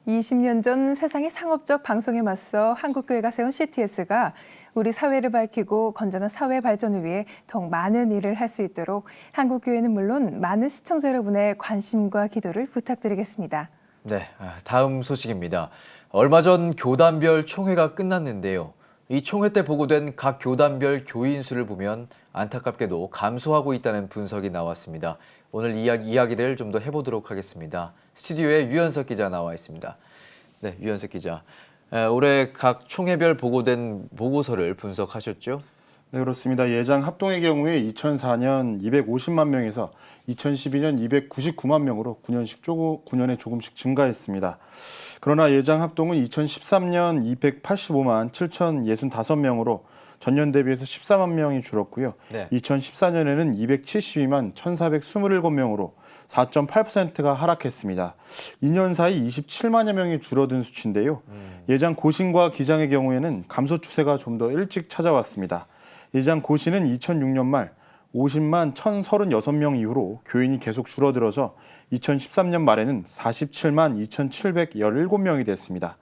20년 전 세상의 상업적 방송에 맞서 한국교회가 세운 CTS가 우리 사회를 밝히고 건전한 사회 발전을 위해 더욱 많은 일을 할 수 있도록 한국교회는 물론 많은 시청자 여러분의 관심과 기도를 부탁드리겠습니다. 네, 다음 소식입니다. 얼마 전 교단별 총회가 끝났는데요. 이 총회 때 보고된 각 교단별 교인 수를 보면 안타깝게도 감소하고 있다는 분석이 나왔습니다. 오늘 이야기를 좀 더 해보도록 하겠습니다. 스튜디오에 유현석 기자 나와 있습니다. 네, 유현석 기자. 올해 각 총회별 보고된 보고서를 분석하셨죠? 네, 그렇습니다. 예장 합동의 경우에 2004년 250만 명에서 2012년 299만 명으로 9년에 조금씩 증가했습니다. 그러나 예장 합동은 2013년 285만 7,065명으로 전년 대비해서 14만 명이 줄었고요. 네. 2014년에는 272만 1,427명으로 4.8%가 하락했습니다. 2년 사이 27만여 명이 줄어든 수치인데요. 예장 고신과 기장의 경우에는 감소 추세가 좀 더 일찍 찾아왔습니다. 예장 고신은 2006년 말 50만 1,036명 이후로 교인이 계속 줄어들어서 2013년 말에는 47만 2,717명이 됐습니다.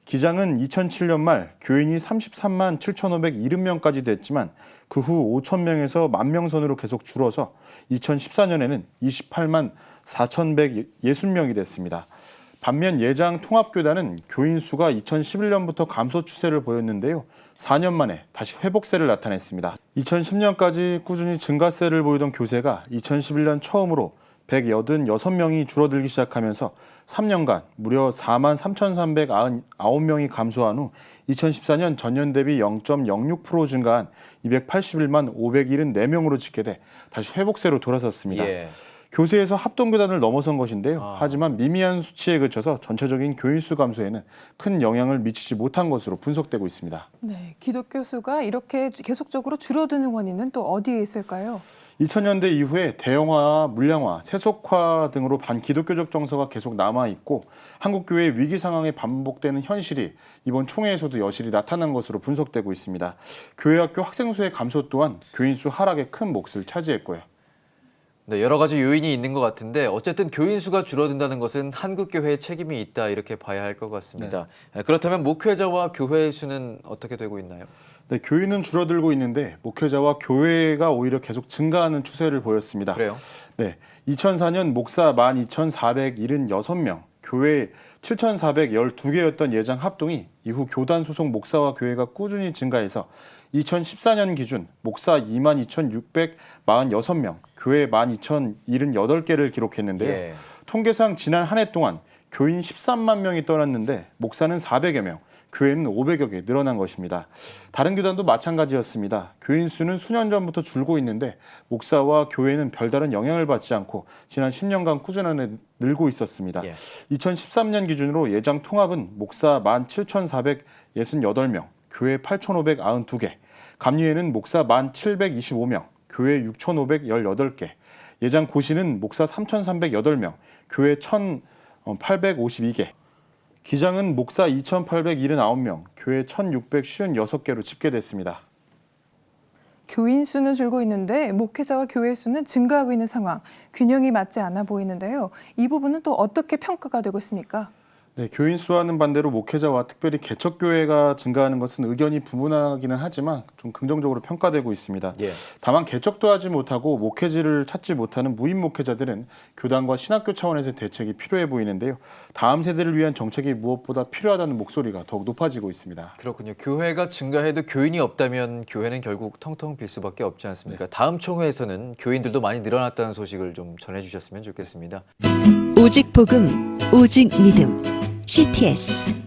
기장은 2007년 말 교인이 33만 7,570명까지 됐지만 그 후 5,000명에서 10,000명 선으로 계속 줄어서 2014년에는 28만 4,160명이 됐습니다. 반면 예장 통합교단은 교인 수가 2011년부터 감소 추세를 보였는데요. 4년 만에 다시 회복세를 나타냈습니다. 2010년까지 꾸준히 증가세를 보이던 교세가 2011년 처음으로 186명이 줄어들기 시작하면서 3년간 무려 4만 3,399명이 감소한 후 2014년 전년 대비 0.06% 증가한 281만 574명으로 집계돼 다시 회복세로 돌아섰습니다. 예. 교세에서 합동교단을 넘어선 것인데요. 하지만 미미한 수치에 그쳐서 전체적인 교인 수 감소에는 큰 영향을 미치지 못한 것으로 분석되고 있습니다. 네, 기독교 수가 이렇게 계속적으로 줄어드는 원인은 또 어디에 있을까요? 2000년대 이후에 대형화, 물량화, 세속화 등으로 반기독교적 정서가 계속 남아있고 한국교회의 위기 상황에 반복되는 현실이 이번 총회에서도 여실히 나타난 것으로 분석되고 있습니다. 교회학교 학생 수의 감소 또한 교인 수 하락에 큰 몫을 차지했고요. 네, 여러 가지 요인이 있는 것 같은데 어쨌든 교인 수가 줄어든다는 것은 한국교회의 책임이 있다 이렇게 봐야 할 것 같습니다. 네. 그렇다면 목회자와 교회 수는 어떻게 되고 있나요? 네, 교인은 줄어들고 있는데 목회자와 교회가 오히려 계속 증가하는 추세를 보였습니다. 그래요? 네, 2004년 목사 12,476명, 교회 7,412개였던 예장 합동이 이후 교단 소속 목사와 교회가 꾸준히 증가해서 2014년 기준 목사 22,646명, 교회 12,078개를 기록했는데요. 예. 통계상 지난 한 해 동안 교인 13만 명이 떠났는데 목사는 400여 명, 교회는 500여 개 늘어난 것입니다. 다른 교단도 마찬가지였습니다. 교인 수는 수년 전부터 줄고 있는데 목사와 교회는 별다른 영향을 받지 않고 지난 10년간 꾸준하게 늘고 있었습니다. 예. 2013년 기준으로 예장 통합은 목사 17,468명, 교회 8,592개, 감리회는 목사 1,725명, 교회 6,518개, 예장 고시는 목사 3,308명, 교회 1,852개, 기장은 목사 2,879명, 교회 1,656개로 집계됐습니다. 교인 수는 줄고 있는데 목회자와 교회 수는 증가하고 있는 상황, 균형이 맞지 않아 보이는데요. 이 부분은 또 어떻게 평가가 되고 있습니까? 네, 교인 수와는 반대로 목회자와 특별히 개척교회가 증가하는 것은 의견이 분분하기는 하지만 좀 긍정적으로 평가되고 있습니다. 예. 다만 개척도 하지 못하고 목회지를 찾지 못하는 무임 목회자들은 교단과 신학교 차원에서 대책이 필요해 보이는데요. 다음 세대를 위한 정책이 무엇보다 필요하다는 목소리가 더욱 높아지고 있습니다. 그렇군요. 교회가 증가해도 교인이 없다면 교회는 결국 텅텅 빌 수밖에 없지 않습니까? 네. 다음 총회에서는 교인들도 많이 늘어났다는 소식을 좀 전해주셨으면 좋겠습니다. 오직 복음, 오직 믿음, CTS.